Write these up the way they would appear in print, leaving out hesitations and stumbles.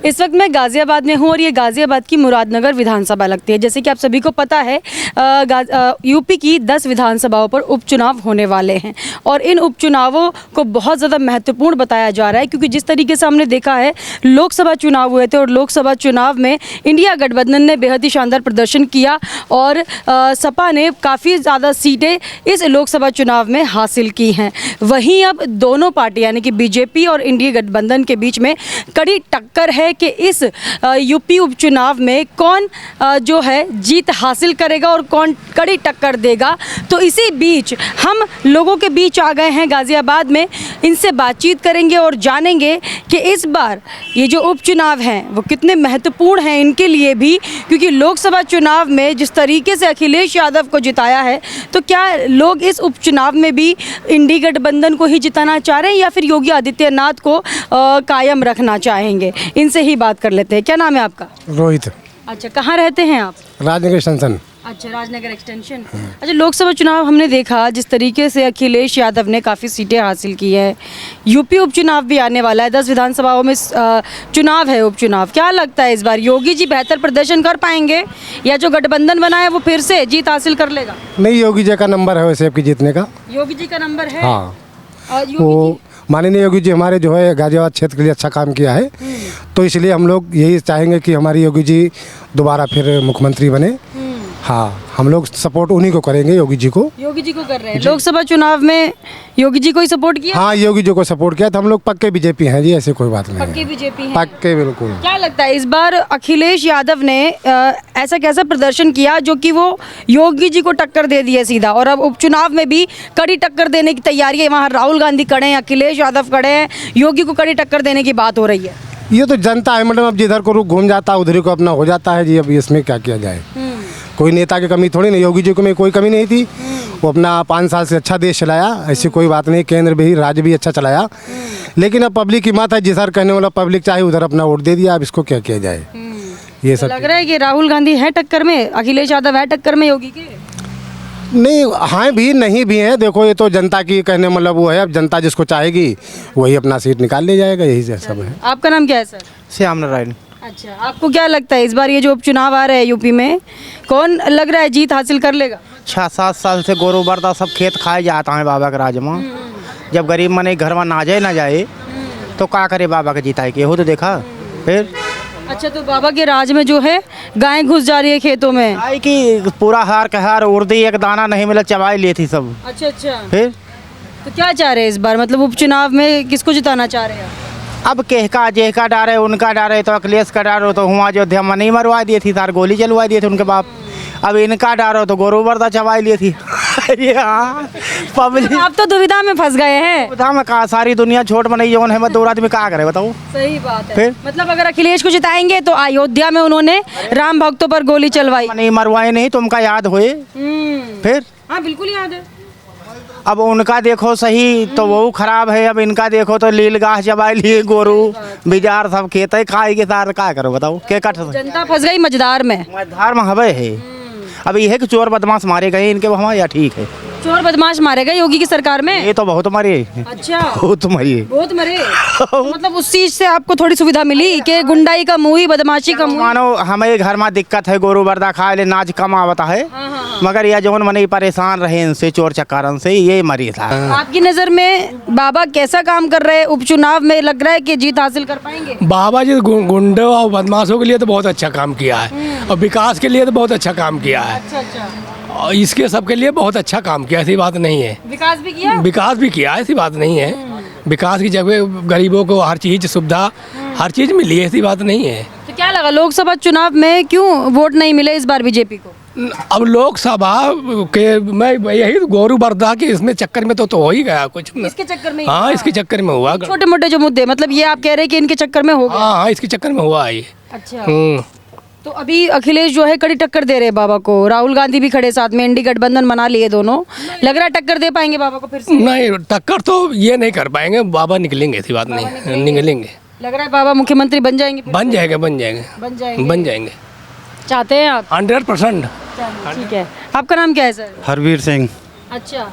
इस वक्त मैं गाज़ियाबाद में हूँ और ये गाज़ियाबाद की मुरादनगर विधानसभा लगती है। जैसे कि आप सभी को पता है यूपी की 10 विधानसभाओं पर उपचुनाव होने वाले हैं और इन उपचुनावों को बहुत ज़्यादा महत्वपूर्ण बताया जा रहा है, क्योंकि जिस तरीके से हमने देखा है लोकसभा चुनाव हुए थे और लोकसभा चुनाव में इंडिया गठबंधन ने बेहद ही शानदार प्रदर्शन किया और सपा ने काफ़ी ज़्यादा सीटें इस लोकसभा चुनाव में हासिल की हैं। वहीं अब दोनों पार्टी यानी कि बीजेपी और इंडिया गठबंधन के बीच में कड़ी टक्कर है कि इस यूपी उपचुनाव में कौन जो है जीत हासिल करेगा और कौन कड़ी टक्कर देगा। तो इसी बीच हम लोगों के बीच आ गए हैं गाज़ियाबाद में, इनसे बातचीत करेंगे और जानेंगे कि इस बार ये जो उपचुनाव हैं वो कितने महत्वपूर्ण हैं इनके लिए भी, क्योंकि लोकसभा चुनाव में जिस तरीके से अखिलेश यादव को जिताया है तो क्या लोग इस उपचुनाव में भी इंडी गठबंधन को ही जिताना चाह रहे हैं या फिर योगी आदित्यनाथ को कायम रखना चाहेंगे। इनसे ही बात कर लेते हैं। क्या नाम है आपका? रोहित। अच्छा, कहाँ रहते हैं आप? राजनगर एक्सटेंशन। अच्छा, राजनगर एक्सटेंशन। अच्छा, लोकसभा चुनाव हमने देखा जिस तरीके से अखिलेश यादव ने काफ़ी सीटें हासिल की है। यूपी उपचुनाव भी आने वाला है, 10 विधानसभाओं में चुनाव है, उपचुनाव। क्या लगता है इस बार योगी जी बेहतर प्रदर्शन कर पाएंगे या जो गठबंधन बना है वो फिर से जीत हासिल कर लेगा? नहीं, योगी जी का नंबर है वैसे आपकी जीतने का। योगी जी का नंबर है? हाँ, और वो माननीय योगी जी हमारे जो है गाजियाबाद क्षेत्र के लिए अच्छा काम किया है, तो इसलिए हम लोग यही चाहेंगे कि हमारी योगी जी दोबारा फिर मुख्यमंत्री बने। हाँ, हम लोग सपोर्ट उन्हीं को करेंगे, योगी जी को। योगी जी को कर रहे हैं। लोकसभा चुनाव में योगी जी को ही सपोर्ट किया? हाँ, योगी जी को सपोर्ट किया, तो हम लोग पक्के बीजेपी हैं जी, ऐसी कोई बात नहीं। पक्के बीजेपी हैं? पक्के, बिल्कुल। क्या लगता है इस बार अखिलेश यादव ने ऐसा कैसा प्रदर्शन किया जो कि वो योगी जी को टक्कर दे दिया सीधा, और अब उपचुनाव में भी कड़ी टक्कर देने की तैयारी है? वहाँ राहुल गांधी खड़े हैं, अखिलेश यादव खड़े हैं, योगी को कड़ी टक्कर देने की बात हो रही है। ये तो जनता है मैडम, अब जिधर को रुख घूम जाता है उधर ही को अपना हो जाता है जी। अब इसमें क्या किया जाए, कोई नेता की कमी थोड़ी नहीं। योगी जी को में कोई कमी नहीं थी, वो अपना 5 साल से अच्छा देश चलाया, ऐसी कोई बात नहीं। केंद्र भी, राज्य भी अच्छा चलाया, लेकिन अब पब्लिक की मत है, जिधर कहने वाला पब्लिक चाहे उधर अपना वोट दे दिया। अब इसको क्या किया जाए? ये सब लग रहा है कि राहुल गांधी है टक्कर में, अखिलेश यादव है टक्कर में योगी के? नहीं, हाँ भी नहीं भी है। देखो, ये तो जनता की कहने मतलब वो है, अब जनता जिसको चाहेगी वही अपना सीट निकाल ले जाएगा, यही से सब है। आपका नाम क्या है सर? श्याम नारायण। अच्छा, आपको क्या लगता है इस बार ये जो उपचुनाव आ रहे हैं यूपी में, कौन लग रहा है जीत हासिल कर लेगा? 6-7 साल से गोरू बरदा सब खेत खाए जाता है बाबा के राज में। जब गरीब मने घर में ना जाए तो क्या करे बाबा के जीता के हो तो देखा फिर। अच्छा, तो बाबा के राज में जो है गाय घुस जा रही है खेतों में? आई कि पूरा हार के हार उर्दी, एक दाना नहीं मिला, चबाई ली थी सब। अच्छा अच्छा, फिर तो क्या चाह रहे हैं इस बार, मतलब उपचुनाव में किसको जिताना चाह रहे हैं? अब कहका जेका डारे उनका डारे, तो अखिलेश का डारो तो हुआ अयोध्या में नहीं मरवा दिए थी, तार गोली चलवा दिए थे उनके बाप। अब इनका डारो तो गोरू बरदा चबाई ली थी। अरे हाँ, पब्लिक आप तो दुविधा में फंस गए हैं। दुविधा में कहा, सारी दुनिया छोट में नहीं जौन है, मैं 2 आदमी क्या करे बताओ। सही बात है। फिर? मतलब अगर अखिलेश को जिताएंगे तो अयोध्या में उन्होंने राम भक्तों पर गोली चलवाई, नहीं मरवाए नहीं, तुमका याद होए। फिर हाँ बिल्कुल याद है। अब उनका देखो सही तो वो खराब है, अब इनका देखो तो लील गाह चबाई लिए गोरू बिजार सब खेत है, खाए के साथ क्या करो बताओ, के कट जनता फंस गई मझधार में। मझधार में हवे है। अब ये है कि चोर बदमाश मारे गए इनके वहाँ, या ठीक है। चोर बदमाश मारे गए योगी की सरकार में? ये तो बहुत मरे। अच्छा, बहुत मरे, बहुत मरे। मतलब उस चीज से आपको थोड़ी सुविधा मिली कि गुंडाई का मुँह, बदमाशी का मुँह? मानो हमें घर में दिक्कत है, गोरू बरदा खाए ले नाच कम आवता है, मगर यह जौन मने परेशान रहे इनसे चोर चक्कारन से, ये मरी था। आपकी नजर में बाबा कैसा काम कर रहे हैं उपचुनाव में, लग रहा है कि जीत हासिल कर पाएंगे? बाबा जी गुंडों और बदमाशों के लिए तो बहुत अच्छा काम किया है और विकास के लिए तो बहुत अच्छा काम किया है। अच्छा अच्छा, और इसके सबके लिए बहुत अच्छा काम किया, ऐसी बात नहीं है। विकास भी किया? विकास भी किया, ऐसी बात नहीं है। विकास की जगह गरीबों को हर चीज सुविधा, हर चीज मिली है, ऐसी बात नहीं है। तो क्या लगा लोकसभा चुनाव में क्यों वोट नहीं मिले इस बार बीजेपी को? अब लोकसभा के मैं यही गोरू बरदा के इसमें चक्कर में तो हो ही गया कुछ। इसके चक्कर में? हाँ, इसके चक्कर में हुआ। छोटे मोटे जो मुद्दे, मतलब ये आप कह रहे हैं कि इनके चक्कर में हो गया? हाँ, इसके चक्कर में हुआ ये। अच्छा, तो अभी अखिलेश जो है कड़ी टक्कर दे रहे हैं बाबा को, राहुल गांधी भी खड़े साथ में, इंडी गठबंधन बना लिए दोनों, लग रहा है टक्कर दे पाएंगे बाबा को फिर से? नहीं, टक्कर तो ये नहीं कर पाएंगे, बाबा निकलेंगे, ऐसी बात नहीं, निकलेंगे। लग रहा है बाबा मुख्यमंत्री बन जाएंगे? बन जाएंगे, बन जाएंगे, बन जाएंगे, बन जाएंगे। चाहते हैं आप? 100%। ठीक है, आपका नाम क्या है सर? हरवीर सिंह। अच्छा,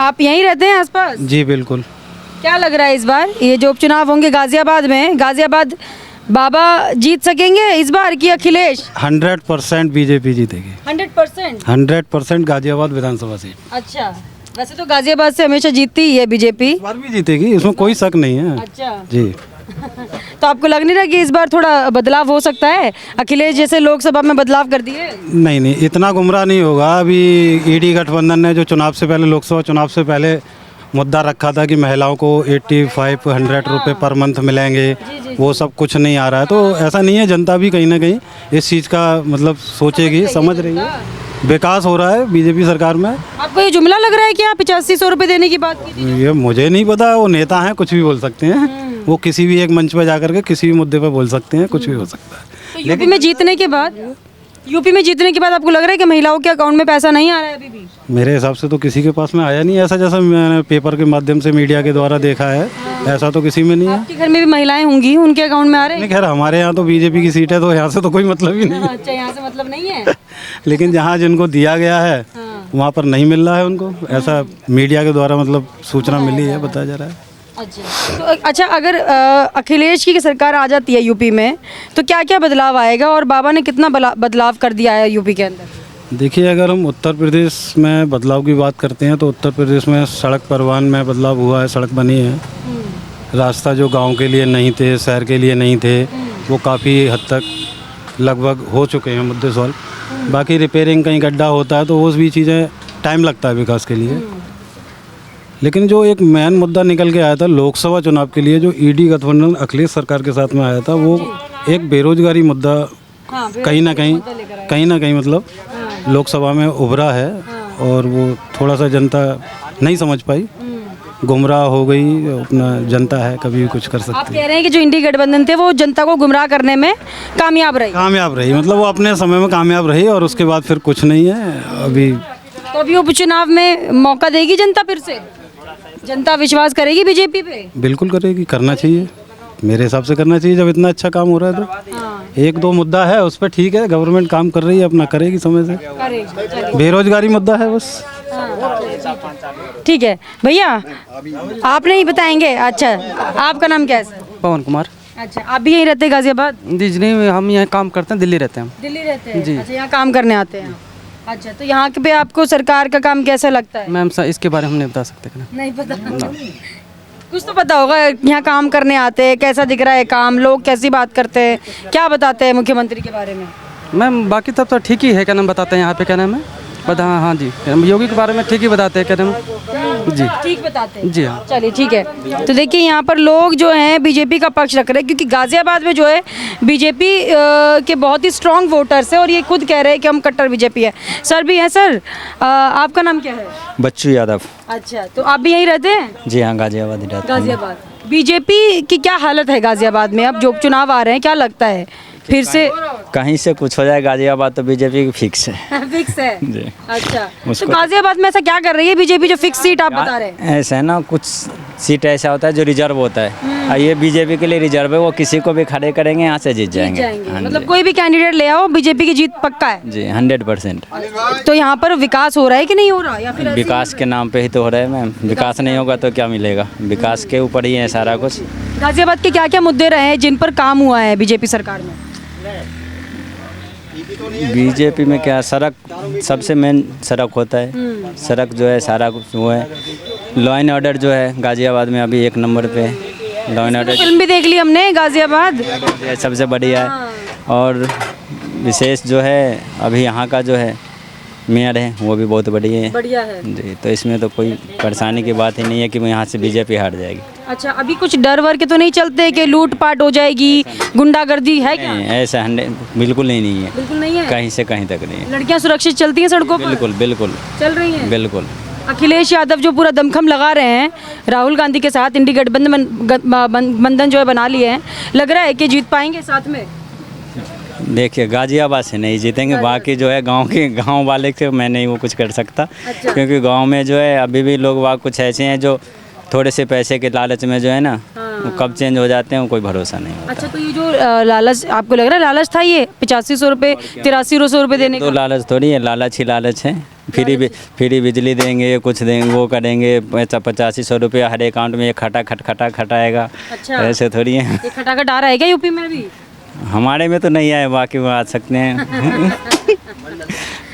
आप यहीं रहते हैं आसपास? जी बिल्कुल। क्या लग रहा है इस बार ये जो उपचुनाव होंगे गाजियाबाद में, गाजियाबाद बाबा जीत सकेंगे इस बार की अखिलेश? 100% बीजेपी जीतेगी। 100%? 100% गाजियाबाद विधानसभा सीट अच्छा, वैसे तो गाजियाबाद से हमेशा जीतती ही है बीजेपी। इस बार भी जीतेगी, इसमें कोई शक नहीं है। अच्छा, जी। तो आपको लग नहीं रहा कि इस बार थोड़ा बदलाव हो सकता है? अखिलेश जैसे लोकसभा में बदलाव कर दिए। नहीं नहीं, इतना गुमराह नहीं होगा। अभी ईडी गठबंधन ने जो चुनाव से पहले, लोकसभा चुनाव से पहले मुद्दा रखा था कि महिलाओं को 8500 रुपये पर मंथ मिलेंगे, वो सब कुछ नहीं आ रहा है। तो ऐसा नहीं है, जनता भी कहीं ना कहीं इस चीज़ का मतलब सोचेगी, समझ रही है। विकास हो रहा है बीजेपी सरकार में। आपको ये जुमला लग रहा है कि आप 8500 रुपये देने की बात की थी? ये मुझे नहीं पता, वो नेता हैं, कुछ भी बोल सकते हैं। वो किसी भी एक मंच पर जाकर के किसी भी मुद्दे पर बोल सकते हैं, कुछ भी हो सकता है। तो यूपी में जीतने के बाद आपको लग रहा है कि महिलाओं के अकाउंट में पैसा नहीं आ रहा है अभी भी? मेरे हिसाब से तो किसी के पास में आया नहीं ऐसा, जैसा मैंने पेपर के माध्यम से, मीडिया के द्वारा देखा है, ऐसा तो किसी में नहीं है। आपके घर में भी महिलाएं होंगी, उनके अकाउंट में आ रहे हैं? नहीं, खैर हमारे यहाँ तो बीजेपी की सीट है, तो यहाँ से तो कोई मतलब ही नहीं है। अच्छा, यहाँ से मतलब नहीं है। लेकिन जहाँ जिनको दिया गया है वहाँ पर नहीं मिल रहा है उनको, ऐसा मीडिया के द्वारा मतलब सूचना मिली है, बताया जा रहा है। अच्छा, तो अच्छा, अगर अखिलेश की सरकार आ जाती है यूपी में तो क्या क्या बदलाव आएगा, और बाबा ने कितना बदलाव कर दिया है यूपी के अंदर? देखिए, अगर हम उत्तर प्रदेश में बदलाव की बात करते हैं तो उत्तर प्रदेश में सड़क परिवहन में बदलाव हुआ है, सड़क बनी है। रास्ता जो गांव के लिए नहीं थे, शहर के लिए नहीं थे, वो काफ़ी हद तक लगभग हो चुके हैं मुद्दे सॉल्व। बाकी रिपेयरिंग, कहीं गड्ढा होता है तो वो भी चीज़ें टाइम लगता है विकास के लिए। लेकिन जो एक मेन मुद्दा निकल के आया था लोकसभा चुनाव के लिए, जो ईडी गठबंधन अखिलेश सरकार के साथ में आया था, वो एक बेरोजगारी मुद्दा कहीं ना कहीं मतलब लोकसभा में उभरा है, और वो थोड़ा सा जनता नहीं समझ पाई, गुमराह हो गई। अपना जनता है, कभी भी कुछ कर आप सकती कह है। रहे हैं कि जो इंडी गठबंधन थे वो जनता को गुमराह करने में कामयाब रही, मतलब वो अपने समय में कामयाब रही, और उसके बाद फिर कुछ नहीं है अभी। तो अभी उपचुनाव में मौका देगी जनता? फिर से जनता विश्वास करेगी बीजेपी पे? बिल्कुल करेगी, करना चाहिए, मेरे हिसाब से करना चाहिए। जब इतना अच्छा काम हो रहा है तो एक दो मुद्दा है उस पर ठीक है, गवर्नमेंट काम कर रही है, अपना करेगी समय से। बेरोजगारी मुद्दा है बस। ठीक है भैया, आप नहीं बताएंगे? अच्छा, आपका नाम क्या है सर? पवन कुमार। अच्छा, आप भी यहीं रहते हैं गाजियाबाद? जी नहीं, हम यहाँ काम करते हैं, दिल्ली रहते हैं हम। दिल्ली रहते हैं? जी। अच्छा, यहाँ काम करने आते हैं। अच्छा, तो यहाँ पे आपको सरकार का काम कैसा लगता है? मैम इसके बारे में हम नहीं बता सकते ना। नहीं पता? कुछ तो पता होगा, यहाँ काम करने आते हैं, कैसा दिख रहा है काम, लोग कैसी बात करते हैं, क्या बताते हैं मुख्यमंत्री के बारे में? मैम बाकी तब तो ठीक ही है, क्या नाम बताते हैं यहाँ पे, क्या नाम है बता। हाँ जी, योगी के बारे में ठीक ही बताते हैं, क्या नाम जी, ठीक बताते हैं। जी हाँ। चलिए ठीक है। तो देखिए, यहाँ पर लोग जो हैं बीजेपी का पक्ष रख रहे हैं, क्योंकि गाजियाबाद में जो है बीजेपी के बहुत ही स्ट्रांग वोटर्स हैं, और ये खुद कह रहे हैं कि हम कट्टर बीजेपी है। सर भी हैं सर, आपका नाम क्या है? बच्चू यादव। अच्छा, तो आप भी यहीं रहते हैं? जी हाँ, गाजियाबाद ही रहते हैं। गाजियाबाद। बीजेपी की क्या हालत है गाजियाबाद में? अब जो चुनाव आ रहे हैं, क्या लगता है फिर से कहीं से कुछ हो जाए, गाजियाबाद तो बीजेपी की फिक्स है। फिक्स है? जी। अच्छा, तो उसको- गाजियाबाद में ऐसा क्या कर रही है बीजेपी जो फिक्स सीट आप बता रहे हैं? ऐसा है ना, कुछ सीट ऐसा होता है जो रिजर्व होता है, और ये बीजेपी के लिए रिजर्व है, वो किसी को भी खड़े करेंगे यहाँ से जीत जाएंगे। हाँ मतलब जी। कोई भी कैंडिडेट ले आओ, बीजेपी की जीत पक्का है? जी 100%। तो यहाँ पर विकास हो रहा है कि नहीं हो रहा, या फिर ऐसे ही? विकास के नाम पे ही तो हो रहा है मैम, विकास नहीं होगा तो क्या मिलेगा, विकास के ऊपर ही है सारा कुछ। गाजियाबाद के क्या क्या मुद्दे रहे हैं जिन पर काम हुआ है बीजेपी सरकार में? बीजेपी में क्या, सड़क सबसे मेन सड़क होता है, सड़क जो है सारा कुछ वो है। लॉ एंड ऑर्डर जो है गाजियाबाद में अभी 1 नंबर पे है। लॉ एंड ऑर्डर फिल्म भी देख ली हमने गाजियाबाद। सबसे बढ़िया है। और विशेष जो है अभी यहाँ का जो है मेयर है, वो भी बहुत बढ़िया है। बढ़िया है जी, तो इसमें तो कोई परेशानी की बात ही नहीं है कि यहाँ से बीजेपी हार जाएगी। अच्छा, अभी कुछ डर वर के तो नहीं चलते कि लूटपाट हो जाएगी, गुंडागर्दी है क्या? नहीं, ऐसा बिल्कुल ही नहीं है, बिल्कुल नहीं है। कहीं से कहीं तक नहीं है। लड़कियां सुरक्षित चलती हैं सड़कों पर? बिल्कुल बिल्कुल चल रही हैं? बिल्कुल। अखिलेश यादव जो पूरा दमखम लगा रहे हैं राहुल गांधी के साथ, इंडी गठबंधन जो है बना लिए हैं, लग रहा है कि जीत पाएंगे साथ में? देखिए, गाजियाबाद से नहीं जीतेंगे, बाकी जो है गांव वाले से मैं नहीं वो कुछ कर सकता। अच्छा। क्योंकि गांव में जो है अभी भी लोग वहाँ कुछ ऐसे हैं जो थोड़े से पैसे के लालच में जो है ना, वो कब चेंज हो जाते हैं, वो कोई भरोसा नहीं होता। अच्छा, तो ये जो लालच आपको लग रहा है लालच था, ये 8500 रुपये 8300 रुपये देने तो का? लालच थोड़ी है, लालच ही लालच है। फ्री बिजली देंगे, कुछ देंगे, वो करेंगे, 8500 रुपये हर अकाउंट में खटाएगा। अच्छा। ऐसे थोड़ी है। ये खटाखट आ रहा है क्या यूपी में भी? हमारे में तो नहीं आए, बाकी वो आ सकते हैं।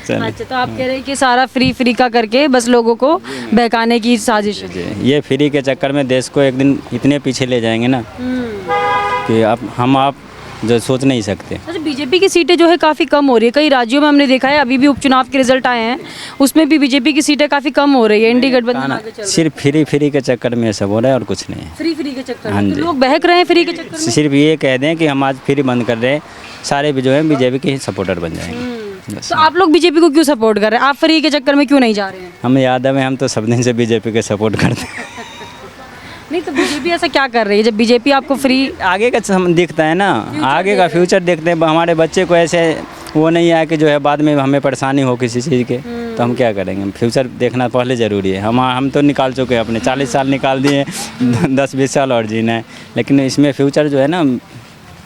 चलिए। अच्छा, तो आप कह रहे हैं कि सारा फ्री का करके बस लोगों को बहकाने की साजिश है। ये फ्री के चक्कर में देश को एक दिन इतने पीछे ले जाएंगे ना कि आप जो सोच नहीं सकते। अच्छा, बीजेपी की सीटें जो है काफ़ी कम हो रही है। कई राज्यों में हमने देखा है, अभी भी उपचुनाव के रिजल्ट आए हैं, उसमें भी बीजेपी की सीटें काफ़ी कम हो रही है। एनडी गठबंधन आगे चल रहा है। सिर्फ फ्री के चक्कर में ये सब हो रहा है और कुछ नहीं है। फ्री के चक्कर हाँ में जी। तो लोग बहक रहे हैं फ्री के चक्कर में। सिर्फ ये कह दें कि हम आज फ्री बंद कर रहे हैं, सारे भी जो है बीजेपी के ही सपोर्टर बन जाएंगे। बस। तो आप लोग बीजेपी को क्यों सपोर्ट कर रहे हैं? आप फ्री के चक्कर में क्यों नहीं जा रहे हैं? हम यादव हैं, हम तो सब दिन से बीजेपी के सपोर्ट करते हैं। नहीं तो बीजेपी ऐसा क्या कर रही है जब बीजेपी आपको फ्री? आगे का दिखता है ना, आगे का फ्यूचर देखते हैं। हमारे बच्चे को ऐसे वो नहीं है कि जो है बाद में हमें परेशानी हो किसी चीज़ के, तो हम क्या करेंगे? फ्यूचर देखना पहले ज़रूरी है। हम तो निकाल चुके हैं अपने, 40 साल निकाल दिए, 10-20 साल और जीना है, लेकिन इसमें फ्यूचर जो है ना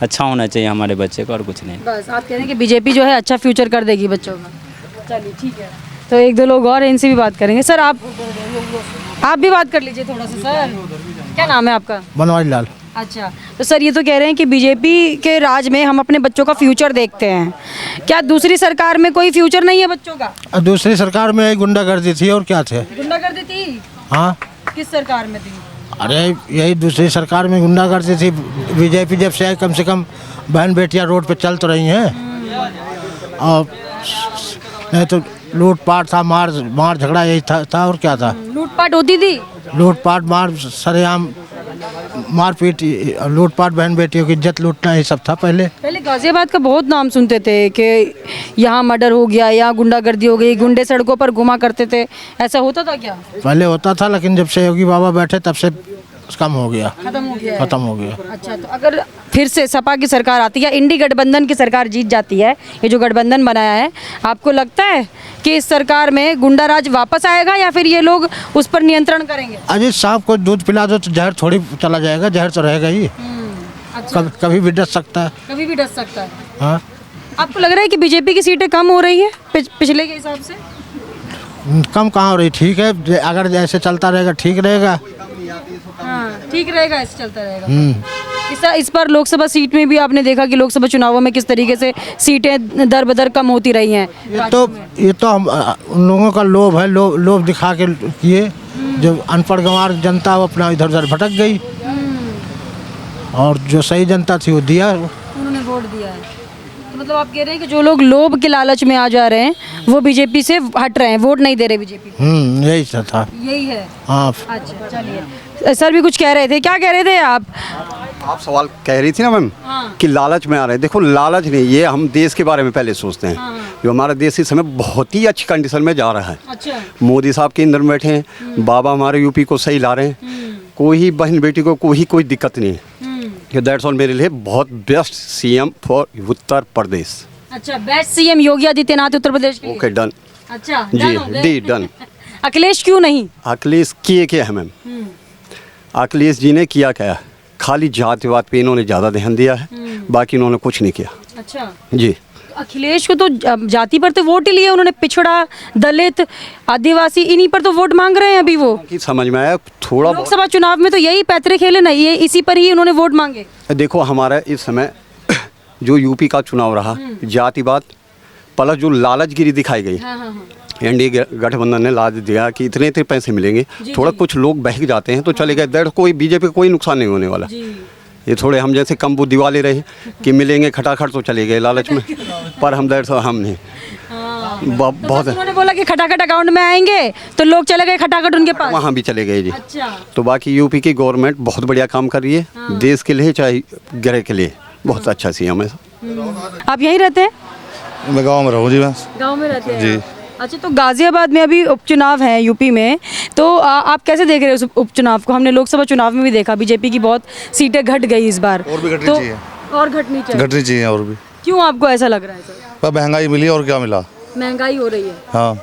अच्छा होना चाहिए हमारे बच्चे को, और कुछ नहीं। बस आप कह रहे हैं कि बीजेपी जो है अच्छा फ्यूचर कर देगी बच्चों का। चलिए ठीक है, तो एक दो लोग और हैं, इनसे भी बात करेंगे। सर आप भी बात कर लीजिए थोड़ा सा। सर क्या नाम है आपका? बनवारी लाल। अच्छा, तो सर ये तो कह रहे हैं कि बीजेपी के राज में हम अपने बच्चों का फ्यूचर देखते हैं, क्या दूसरी सरकार में कोई फ्यूचर नहीं है बच्चों का? दूसरी सरकार में गुंडागर्दी थी और क्या थे। गुंडागर्दी थी? हाँ, किस सरकार में थी? अरे यही दूसरी सरकार में गुंडागर्दी थी। बीजेपी जब से आई, कम से कम बहन बेटियां रोड पे चल तो रही हैं, और नहीं तो लूटपाट था, मार झगड़ा यही था और क्या था। लूटपाट होती थी? लूटपाट, मार सरेआम मारपीट, लूटपाट, बहन बेटियों की इज्जत लूटना, ये सब था पहले। गाजियाबाद का बहुत नाम सुनते थे कि यहाँ मर्डर हो गया, यहाँ गुंडागर्दी हो गई, गुंडे सड़कों पर घुमा करते थे, ऐसा होता था क्या? पहले होता था, लेकिन जब से योगी बाबा बैठे तब से कम हो गया, खत्म हो गया है? खत्म हो गया। अच्छा, तो अगर फिर से सपा की सरकार आती है या इंडी गठबंधन की सरकार जीत जाती है, ये जो गठबंधन बनाया है, आपको लगता है कि इस सरकार में गुंडा राज वापस आएगा या फिर ये लोग उस पर नियंत्रण करेंगे? अजीत साहब को दूध पिला दो तो जहर थोड़ी चला जाएगा, जहर तो रहेगा ही। अच्छा, कभी भी डर सकता है। कभी भी डर सकता है। हाँ, आपको लग रहा है कि बीजेपी की सीटें कम हो रही है पिछले के हिसाब से? कम कहाँ हो रही, ठीक है, अगर ऐसे चलता रहेगा ठीक रहेगा। हाँ, ठीक रहेगा, ऐसे चलता रहेगा। इस बार लोकसभा सीट में भी आपने देखा कि लोकसभा चुनावों में किस तरीके से सीटें दर बदर कम होती रही हैं। ये तो हम उन लोगों का लोभ है, लोभ दिखा के किए। जो अनपढ़ गंवार जनता वो अपना इधर उधर भटक गई, और जो सही जनता थी वो दिया, उन्होंने वोट दिया है। तो मतलब आप कह रहे हैं कि जो लोग लोभ के लालच में आ जा रहे हैं वो बीजेपी से हट रहे हैं, वोट नहीं दे रहे बीजेपी। यही था। यही है। हाँ, अच्छा, चलिए। सर भी कुछ कह रहे थे, क्या कह रहे थे आप? आप सवाल कह रही थी ना मैम, हाँ। कि लालच में आ रहे हैं। देखो, लालच नहीं, ये हम देश के बारे में पहले सोचते हैं। हाँ। जो हमारा देश इस समय बहुत ही अच्छी कंडीशन में जा रहा है। अच्छा। मोदी साहब के अंदर बैठे हैं, बाबा हमारे यूपी को सही ला रहे हैं, कोई बहन बेटी को कोई दिक्कत नहीं है। दैट्स ऑल मेरे लिए बहुत best CM for Uttar Pradesh. अच्छा, बेस्ट सीएम योगी आदित्यनाथ उत्तर प्रदेश के लिए। Okay, done. अच्छा, जी, डन। अखिलेश क्यों नहीं? अखिलेश किए क्या है मैम? अखिलेश जी ने किया क्या? खाली जातिवाद पे इन्होंने ज़्यादा ध्यान दिया है, बाकी इन्होंने कुछ नहीं किया। अच्छा जी, अखिलेश को तो जाति पर तो वोट ही लिए उन्होंने, पिछड़ा, दलित, आदिवासी, इन्हीं पर तो वोट मांग रहे हैं अभी वो। कि समझ में आया थोड़ा बहुत। लोकसभा चुनाव में तो यही पैतरे खेले ना, ये इसी पर ही उन्होंने वोट मांगे। देखो, हमारा इस समय जो यूपी का चुनाव रहा, जातिवाद प्लस जो लालचगिरी दिखाई गई, एनडीए गठबंधन ने लाज दिया कि इतने इतने पैसे मिलेंगे, थोड़ा कुछ लोग बहक जाते हैं तो चले गए। दैट कोई बीजेपी को कोई नुकसान नहीं होने वाला। ये थोड़े हम जैसे कम बुद्धि वाले रहे कि मिलेंगे खटाखट तो चले गए लालच में, पर हम दैट हम नहीं। बहुत उन्होंने बोला कि खटाखट अकाउंट में आएंगे तो लोग चले गए खटाखट उनके पास, वहाँ भी चले गए जी। अच्छा। तो बाकी यूपी की गवर्नमेंट बहुत बढ़िया काम कर रही है, देश के लिए चाहे ग्रह के लिए बहुत अच्छा सीएम है। आप यहीं रहते हैं? मैं गांव में रहूँ जी, मैं गांव में रहते हैं जी। अच्छा, तो गाजियाबाद में अभी उपचुनाव है यूपी में, तो आप कैसे देख रहे हो उस उपचुनाव को? हमने लोकसभा चुनाव में भी देखा बीजेपी की बहुत सीटें घट गई इस बार, और भी घटनी तो चाहिए। और घटनी घटनी चाहिए और भी। क्यों आपको ऐसा लग रहा है सर? पर महंगाई मिली और क्या मिला। महंगाई हो रही है। हाँ,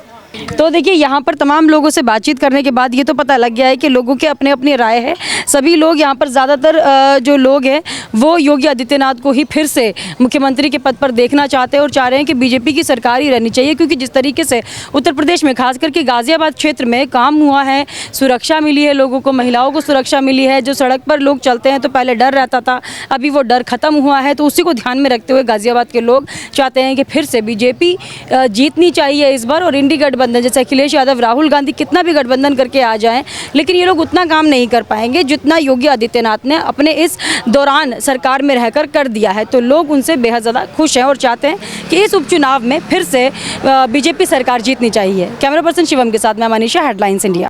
तो देखिए यहाँ पर तमाम लोगों से बातचीत करने के बाद ये तो पता लग गया है कि लोगों के अपने अपनी राय है। सभी लोग यहाँ पर ज़्यादातर जो लोग हैं वो योगी आदित्यनाथ को ही फिर से मुख्यमंत्री के पद पर देखना चाहते हैं और चाह रहे हैं कि बीजेपी की सरकार ही रहनी चाहिए, क्योंकि जिस तरीके से उत्तर प्रदेश में खास करके गाज़ियाबाद क्षेत्र में काम हुआ है, सुरक्षा मिली है लोगों को, महिलाओं को सुरक्षा मिली है। जो सड़क पर लोग चलते हैं तो पहले डर रहता था, अभी वो डर खत्म हुआ है। तो उसी को ध्यान में रखते हुए गाज़ियाबाद के लोग चाहते हैं कि फिर से बीजेपी जीतनी चाहिए इस बार। और इंडी गठबंधन जैसे अखिलेश यादव, राहुल गांधी कितना भी गठबंधन करके आ जाएं, लेकिन ये लोग उतना काम नहीं कर पाएंगे जितना योगी आदित्यनाथ ने अपने इस दौरान सरकार में रहकर कर दिया है। तो लोग उनसे बेहद ज़्यादा खुश हैं और चाहते हैं कि इस उपचुनाव में फिर से बीजेपी सरकार जीतनी चाहिए। कैमरा पर्सन शिवम के साथ मैं मनीषा, हेडलाइंस इंडिया।